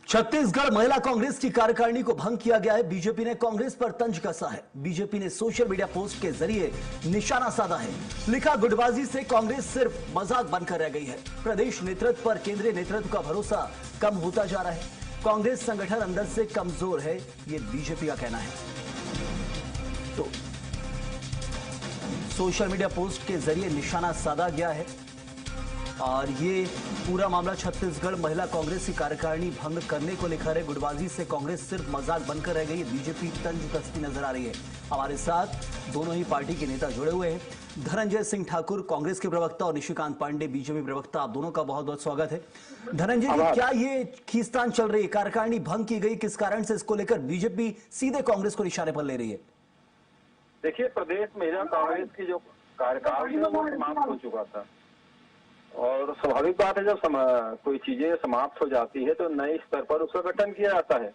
छत्तीसगढ़ महिला कांग्रेस की कार्यकारिणी को भंग किया गया है। बीजेपी ने कांग्रेस पर तंज कसा है। बीजेपी ने सोशल मीडिया पोस्ट के जरिए निशाना साधा है। लिखा, गुटबाजी से कांग्रेस सिर्फ मजाक बनकर रह गई है। प्रदेश नेतृत्व पर केंद्रीय नेतृत्व का भरोसा कम होता जा रहा है। कांग्रेस संगठन अंदर से कमजोर है, ये बीजेपी का कहना है। तो सोशल मीडिया पोस्ट के जरिए निशाना साधा गया है और ये पूरा मामला छत्तीसगढ़ महिला कांग्रेस की कार्यकारिणी भंग करने को लेकर है। गुटबाजी से कांग्रेस सिर्फ मजाक बनकर रह गई है। बीजेपी तंज कसती नजर आ रही है। हमारे साथ दोनों ही पार्टी के नेता जुड़े हुए हैं। धनंजय सिंह ठाकुर कांग्रेस के प्रवक्ता और निशिकांत पांडे बीजेपी प्रवक्ता, आप दोनों का बहुत बहुत स्वागत है। धनंजय जी, क्या ये खींचतान चल रही है? कार्यकारिणी भंग की गई, किस कारण से इसको लेकर बीजेपी सीधे कांग्रेस को निशाने पर ले रही है? देखिए, प्रदेश महिला कांग्रेस की जो कार्यकाल है वो समाप्त हो चुका था और स्वाभाविक बात है जब कोई चीजें समाप्त हो जाती है तो नए स्तर पर उसका गठन किया जाता है।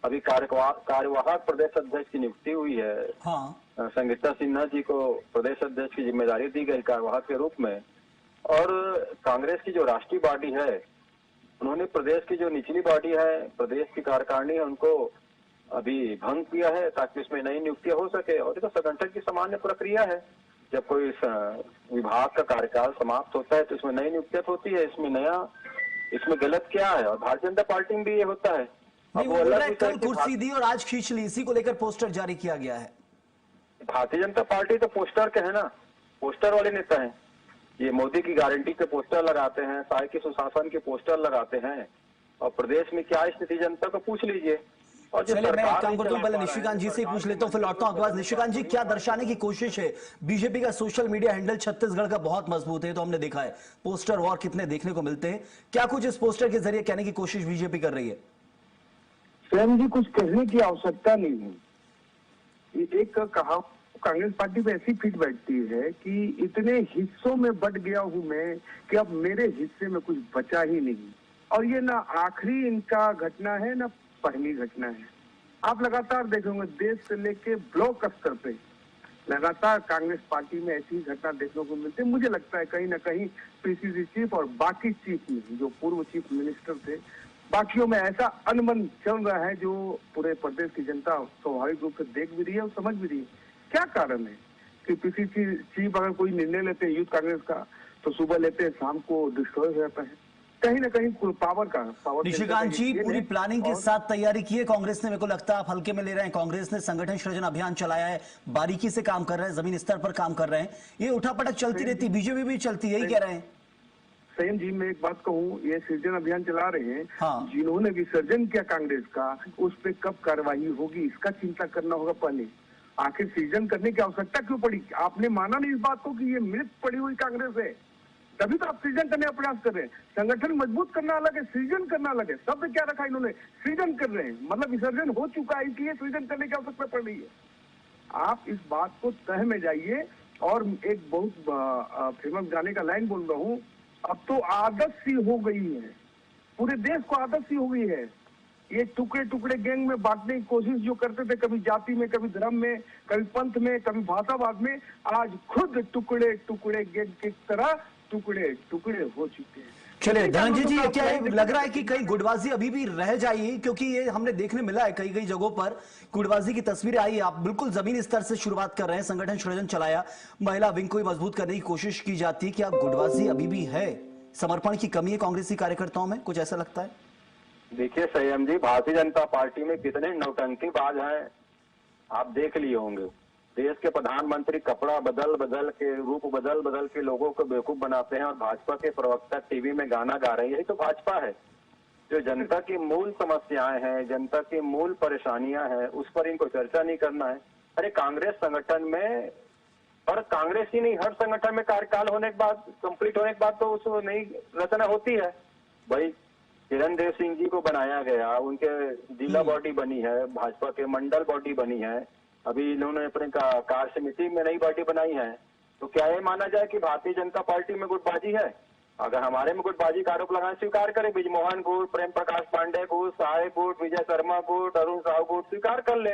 अभी कार्यवाहक प्रदेश अध्यक्ष की नियुक्ति हुई है। हाँ। संगीता सिन्हा जी को प्रदेश अध्यक्ष की जिम्मेदारी दी गई कार्यवाहक के रूप में। और कांग्रेस की जो राष्ट्रीय बॉडी है उन्होंने प्रदेश की जो निचली बॉडी है, प्रदेश की कार्यकारिणी है, उनको अभी भंग किया है ताकि उसमें नई नियुक्तियां हो सके। और ये तो संगठन की सामान्य प्रक्रिया है। जब कोई विभाग का कार्यकाल समाप्त होता है तो इसमें नई नियुक्तियां होती है। इसमें गलत क्या है? और भारतीय जनता पार्टी में भी ये होता है। नहीं, वो कल कुर्सी दी और आज खींच ली, इसी को लेकर पोस्टर जारी किया गया है। भारतीय जनता पार्टी तो पोस्टर के है ना, पोस्टर वाले नेता हैं। ये मोदी की गारंटी के पोस्टर लगाते हैं, साय के सुशासन के पोस्टर लगाते हैं। और प्रदेश में क्या स्थिति जनता को पूछ लीजिए। और चलिए, मैं एक काम करता हूं, पहले निशिकांत जी से ही पूछ लेता हूं, फिर लौटता हूं आपके पास। निशिकांत जी, क्या दर्शाने की कोशिश है? बीजेपी का सोशल मीडिया हैंडल छत्तीसगढ़ का बहुत मजबूत है, तो हमने देखा है पोस्टर वॉर कितने देखने को मिलते हैं। क्या कुछ इस पोस्टर के जरिए कहने की कोशिश बीजेपी कर रही है? स्वयं जी, कुछ कहने की आवश्यकता नहीं है। एक कहा कांग्रेस पार्टी पे ऐसी फिट बैठती है कि इतने हिस्सों में बट गया हूं मैं कि अब मेरे हिस्से में कुछ बचा ही नहीं। और ये ना आखिरी इनका घटना है ना पहली घटना है। आप लगातार देखेंगे देश से लेके ब्लॉक स्तर पे लगातार कांग्रेस पार्टी में ऐसी घटना देखने को मिलती है। मुझे लगता है कहीं ना कहीं पीसीसी चीफ और बाकी चीफ में जो पूर्व चीफ मिनिस्टर थे, बाकियों में ऐसा अनबन चल रहा है जो पूरे प्रदेश की जनता स्वाभाविक रूप से देख भी रही है और समझ भी रही है। क्या कारण है कि पीसीसी चीफ अगर कोई निर्णय लेते हैं यूथ कांग्रेस का तो सुबह लेते हैं, शाम को डिस्ट्रॉय हो जाता है। कहीं ना कहीं पावर निशिकांत जी, पूरी प्लानिंग के साथ तैयारी की है कांग्रेस ने। मेरे को लगता है आप हल्के में ले रहे हैं। कांग्रेस ने संगठन सृजन अभियान चलाया है, बारीकी से काम कर रहे हैं, जमीन स्तर पर काम कर रहे हैं। ये उठापटक चलती रहती, बीजेपी भी चलती है, यही कह रहे हैं। संयम जी, मैं एक बात कहूँ, ये सृजन अभियान चला रहे हैं। हाँ। जिन्होंने विसर्जन किया कांग्रेस का, उस पर कब कार्रवाई होगी इसका चिंता करना होगा पहले। आखिर सृजन करने की आवश्यकता क्यों पड़ी? आपने माना नहीं इस बात को कि ये मृत पड़ी हुई कांग्रेस है, तभी तो आप सृजन करने का प्रयास कर रहे हैं। संगठन मजबूत करना अलग है, सृजन करना अलग है। शब्द क्या रखा इन्होंने? सृजन कर रहे हैं, मतलब विसर्जन हो चुका है इसलिए सृजन करने की आवश्यकता पड़ रही है। आप इस बात को तह में जाइए। और एक बहुत फेमस गाने का लाइन बोल रहा हूँ, अब तो आदत सी हो गई है, पूरे देश को आदत सी हो गई है। ये टुकड़े टुकड़े गैंग में बांटने की कोशिश जो करते थे, कभी जाति में, कभी धर्म में, कभी पंथ में, कभी भाषावाद में, आज खुद टुकड़े टुकड़े गैंग की तरह टुकड़े टुकड़े हो चुके हैं। चलिए धनंजय जी, क्या लग रहा है कि कहीं गुटबाजी अभी भी रह जाएगी? क्योंकि ये हमने देखने मिला है कई कई जगहों पर गुटबाजी की तस्वीरें आई। आप बिल्कुल जमीनी स्तर से शुरुआत कर रहे हैं, संगठन सृजन चलाया, महिला विंग को भी मजबूत करने की कोशिश की जाती है। क्या गुटबाजी अभी भी है? समर्पण की कमी है कांग्रेसी कार्यकर्ताओं में, कुछ ऐसा लगता है? देखिए संयम जी, भारतीय जनता पार्टी में कितने नौटंकीबाज हैं आप देख लिए होंगे। देश के प्रधानमंत्री कपड़ा बदल बदल के, रूप बदल बदल के लोगों को बेवकूफ बनाते हैं और भाजपा के प्रवक्ता टीवी में गाना गा रहे हैं। यही तो भाजपा है। जो जनता की मूल समस्याएं हैं, जनता की मूल परेशानियां हैं, उस पर इनको चर्चा नहीं करना है। अरे कांग्रेस संगठन में, और कांग्रेस ही नहीं, हर संगठन में कार्यकाल होने के बाद, कंप्लीट होने के बाद तो उस नई रचना होती है। भाई किरण देव सिंह जी को बनाया गया, उनके जिला बॉडी बनी है, भाजपा के मंडल बॉडी बनी है, अभी इन्होंने अपने कार्य समिति में नई बॉडी बनाई है। तो क्या ये माना जाए कि भारतीय जनता पार्टी में गुटबाजी है? अगर हमारे में गुटबाजी का आरोप लगाना स्वीकार करे, ब्रिजमोहन गुट, प्रेम प्रकाश पांडे गुट, साय गुट, विजय शर्मा गुट, अरुण साहू गुट स्वीकार कर ले।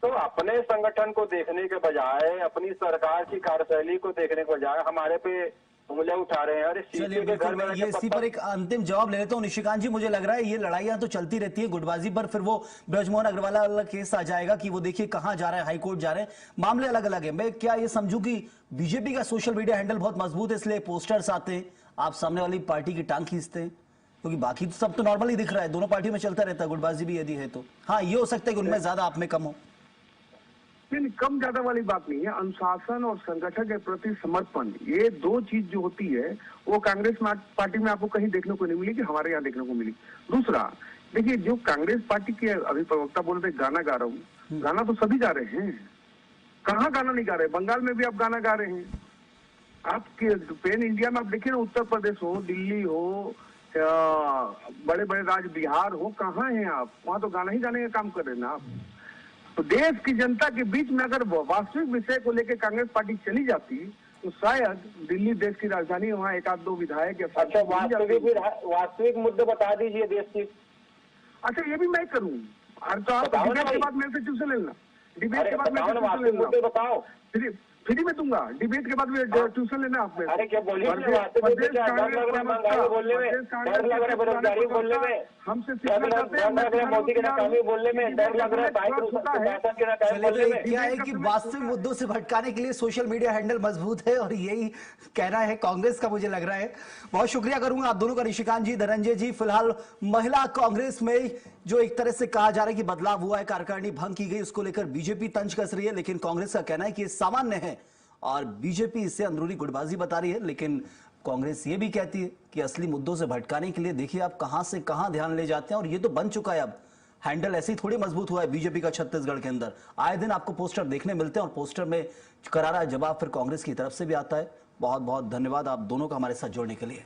तो अपने संगठन को देखने के बजाय, अपनी सरकार की कार्यशैली को देखने के बजाय हमारे पे उंगलियां उठा रहे हैं। अरे चलिए सीपी के बिल्कुल, घर में मैं ये इसी पर एक अंतिम जवाब ले लेता हूँ निशिकांत जी। मुझे लग रहा है ये लड़ाइयां तो चलती रहती है गुटबाजी पर, फिर वो ब्रजमोहन अग्रवाल वाला केस आ जाएगा कि वो देखिए कहां जा रहा है, हाईकोर्ट जा रहे हैं, मामले अलग अलग है। मैं क्या ये समझूं कि बीजेपी का सोशल मीडिया हैंडल बहुत मजबूत है, इसलिए पोस्टर्स आते हैं, आप सामने वाली पार्टी की टांग खींचते हैं? क्योंकि बाकी तो सब तो नॉर्मल ही दिख रहा है, दोनों पार्टियों में चलता रहता है, गुटबाजी भी यदि है तो। हाँ, ये हो सकता है कि उनमें ज्यादा आप में कम हो। नहीं, कम ज्यादा वाली बात नहीं है। अनुशासन और संगठन के प्रति समर्पण, ये दो चीज जो होती है वो कांग्रेस पार्टी में आपको कहीं देखने को नहीं मिलेगी, हमारे यहाँ देखने को मिली। दूसरा, देखिए जो कांग्रेस पार्टी के अभी प्रवक्ता बोल रहे गाना गा रहा हूँ, गाना तो सभी गा रहे हैं। कहाँ गाना नहीं गा रहे? बंगाल में भी आप गाना गा रहे हैं। आप पेन इंडिया में आप देखिए ना, उत्तर प्रदेश हो, दिल्ली हो, बड़े बड़े राज्य बिहार हो, कहाँ हैं आप? वहां तो गाना ही गाने का काम कर रहे हैं ना आप। तो देश की जनता के बीच में अगर वास्तविक विषय को लेकर कांग्रेस पार्टी चली जाती तो शायद दिल्ली देश की राजधानी है, वहाँ एक आध दो विधायक या अच्छा, वास्तविक मुद्दे बता दीजिए देश की। अच्छा, ये भी मैं करूँ? तो आप डिबेट के बाद मेरे से ट्यूशन लेना, डिबेट के बाद मेरे से ट्यूशन लेना, मुद्दे बताओ, फ्री में दूंगा। डिबेट के बाद में ट्यूशन लेना आप। अरे क्या बोलिए, हमसे सीखना चाहते हैं मोदी के नाकामी बोलने में, डर लग रहा है क्या है कि वास्तविक मुद्दों से भटकाने के लिए सोशल मीडिया हैंडल मजबूत है, और यही कहना है कांग्रेस का, मुझे लग रहा है। बहुत शुक्रिया करूंगा आप दोनों का, निशिकांत जी, धनंजय जी। फिलहाल महिला कांग्रेस में जो एक तरह से कहा जा रहा है कि बदलाव हुआ है, कार्यकारिणी भंग की गई, उसको लेकर बीजेपी तंज कस रही है, लेकिन कांग्रेस का कहना है कि ये सामान्य है और बीजेपी इसे अंदरूनी गुटबाजी बता रही है। लेकिन कांग्रेस ये भी कहती है कि असली मुद्दों से भटकाने के लिए देखिए आप कहां से कहां ध्यान ले जाते हैं, और ये तो बन चुका है अब हैंडल, ऐसे ही थोड़ी मजबूत हुआ है बीजेपी का छत्तीसगढ़ के अंदर। आए दिन आपको पोस्टर देखने मिलते हैं और पोस्टर में करारा जवाब फिर कांग्रेस की तरफ से भी आता है। बहुत बहुत धन्यवाद आप दोनों का हमारे साथ जुड़ने के लिए।